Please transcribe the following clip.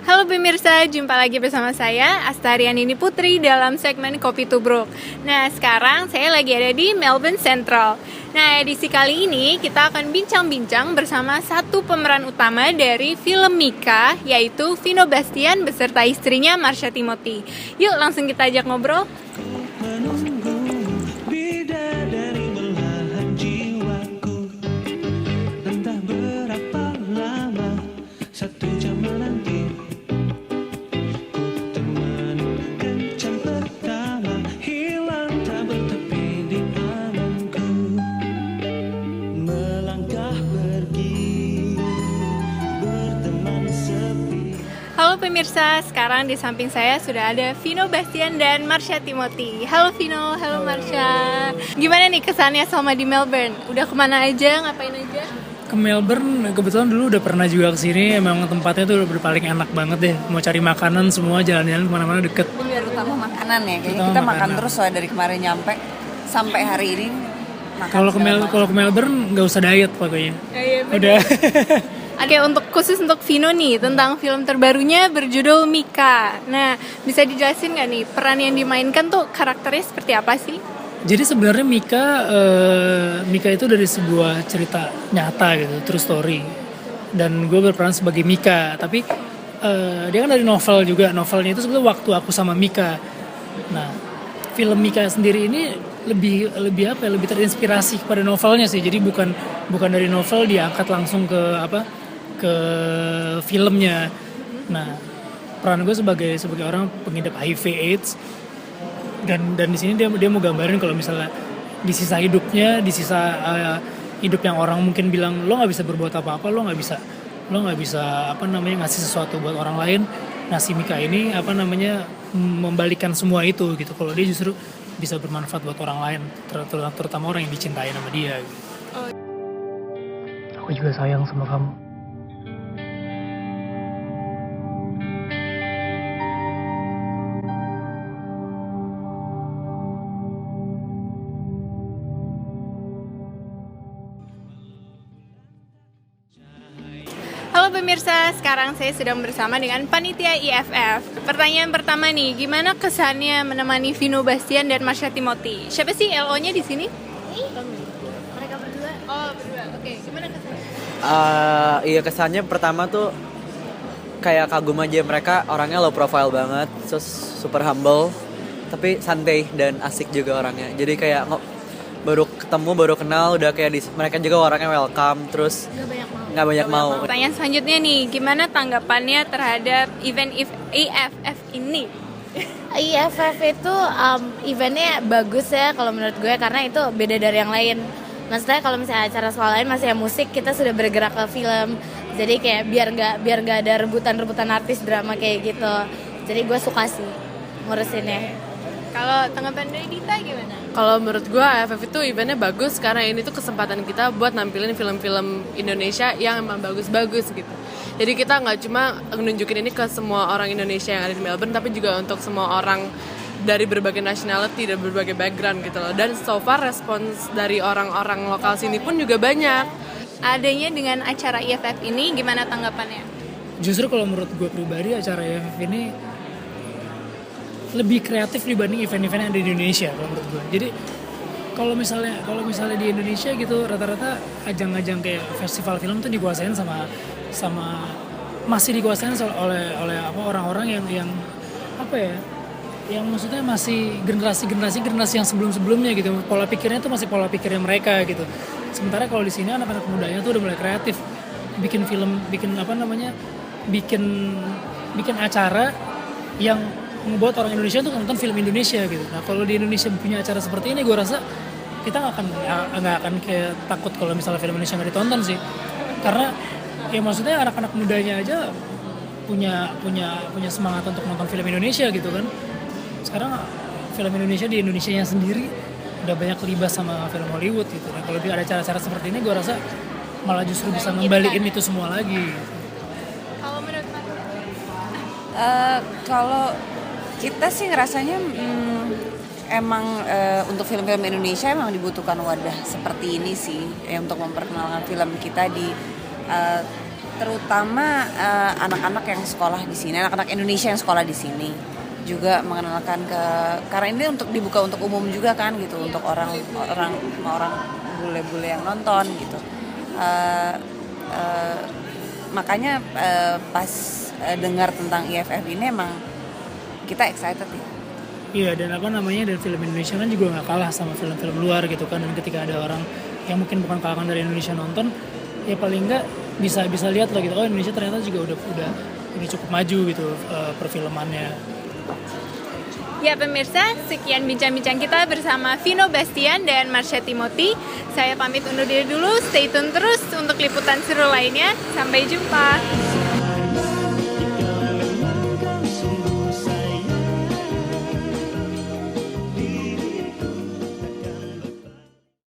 Halo pemirsa, jumpa lagi bersama saya Astarianini Putri dalam segmen Kopi Tubruk. Nah, sekarang saya lagi ada di Melbourne Central. Nah, edisi kali ini kita akan bincang-bincang bersama satu pemeran utama dari film Mika, yaitu Vino Bastian beserta istrinya Marsha Timothy. Yuk langsung kita ajak ngobrol. Halo pemirsa, sekarang di samping saya sudah ada Vino Bastian dan Marsha Timothy. Halo Vino, halo Marsha. Gimana nih kesannya selama di Melbourne? Udah kemana aja, ngapain aja? Ke Melbourne kebetulan dulu udah pernah juga kesini. Emang tempatnya tuh udah paling enak banget deh. Mau cari makanan semua jalan-jalan kemana-mana deket. Biar utama makanan ya, kayaknya Utama kita makan makanan. terus soalnya dari kemarin nyampe sampai hari ini makan. Kalau segala ke Melbourne nggak usah diet pokoknya. Iya, bener. Udah. Oke, khusus untuk Vino nih, tentang film terbarunya berjudul Mika. Nah, bisa dijelasin nggak nih, peran yang dimainkan tuh karakternya seperti apa sih? Jadi sebenarnya Mika itu dari sebuah cerita nyata gitu, true story. Dan gue berperan sebagai Mika, tapi dia kan dari novel juga. Novelnya itu sebenarnya Waktu Aku Sama Mika. Nah, film Mika sendiri ini lebih terinspirasi kepada novelnya sih. Jadi bukan dari novel diangkat langsung ke filmnya. Nah, peran gue sebagai orang pengidap HIV/AIDS dan di sini dia mau gambarin kalau misalnya di sisa hidupnya, hidup yang orang mungkin bilang lo nggak bisa berbuat apa-apa, lo nggak bisa ngasih sesuatu buat orang lain. Nah, si Mika ini membalikan semua itu gitu. Kalau dia justru bisa bermanfaat buat orang lain, terutama orang yang dicintai sama dia gitu. Aku juga sayang sama kamu. Halo pemirsa, sekarang saya sedang bersama dengan panitia IFF. Pertanyaan pertama nih, gimana kesannya menemani Vino Bastian dan Marsha Timothy? Siapa sih LO-nya di sini? Mereka berdua. Oh, berdua. Oke, gimana kesannya? Iya, kesannya pertama tuh kayak kagum aja, mereka orangnya low profile banget, terus super humble, tapi santai dan asik juga orangnya. Jadi kayak baru ketemu, baru kenal, udah kayak mereka juga orangnya welcome, terus nggak banyak mau. Pertanyaan selanjutnya nih, gimana tanggapannya terhadap event IFF ini? IFF itu eventnya bagus ya kalau menurut gue, karena itu beda dari yang lain. Maksudnya kalau misalnya acara sekolah lain masih yang musik, kita sudah bergerak ke film. Jadi kayak biar nggak ada rebutan artis drama kayak gitu. Jadi gue suka sih ngurusinnya. Kalau tanggapan dari Dita gimana? Kalau menurut gue AFF itu eventnya bagus karena ini tuh kesempatan kita buat nampilin film-film Indonesia yang emang bagus-bagus gitu. Jadi kita nggak cuma nunjukin ini ke semua orang Indonesia yang ada di Melbourne, tapi juga untuk semua orang dari berbagai nationality dan berbagai background gitu loh. Dan so far respons dari orang-orang lokal sini pun juga banyak. Adanya dengan acara IFF ini, gimana tanggapannya? Justru kalau menurut gue pribadi acara IFF ini lebih kreatif dibanding event-event yang ada di Indonesia kalau menurut gue. Jadi kalau misalnya di Indonesia gitu, rata-rata ajang-ajang kayak festival film tuh dikuasain sama masih dikuasain oleh orang-orang yang yang maksudnya masih generasi yang sebelumnya gitu. Pola pikirnya tuh masih pola pikirnya mereka gitu. Sementara kalau di sini anak-anak mudanya tuh udah mulai kreatif, bikin film, bikin acara yang membuat orang Indonesia untuk nonton film Indonesia gitu. Nah, kalau di Indonesia punya acara seperti ini, gue rasa kita nggak akan kayak takut kalau misalnya film Indonesia nggak ditonton sih. Karena ya maksudnya anak-anak mudanya aja punya semangat untuk nonton film Indonesia gitu kan. Sekarang film Indonesia di Indonesianya sendiri udah banyak kelibas sama film Hollywood gitu. Nah, kalau ada acara-acara seperti ini, gue rasa malah justru bisa ngembaliin itu semua lagi. Kalau menurut Mas? Kalau kita sih ngerasanya emang untuk film-film Indonesia emang dibutuhkan wadah seperti ini sih, untuk memperkenalkan film kita di terutama anak-anak yang sekolah di sini, anak-anak Indonesia yang sekolah di sini juga mengenalkan karena ini untuk dibuka untuk umum juga kan gitu, untuk orang bule-bule yang nonton gitu. Makanya pas dengar tentang IFF ini emang kita excited ya. Iya, dan dan film Indonesia kan juga nggak kalah sama film-film luar gitu kan. Dan ketika ada orang yang mungkin bukan kalangan dari Indonesia nonton, ya paling nggak bisa lihat lah gitu, oh Indonesia ternyata juga udah cukup maju gitu perfilmannya. Ya pemirsa, sekian bincang-bincang kita bersama Vino Bastian dan Marsha Timothy. Saya pamit undur diri dulu, stay tune terus untuk liputan seru lainnya. Sampai jumpa.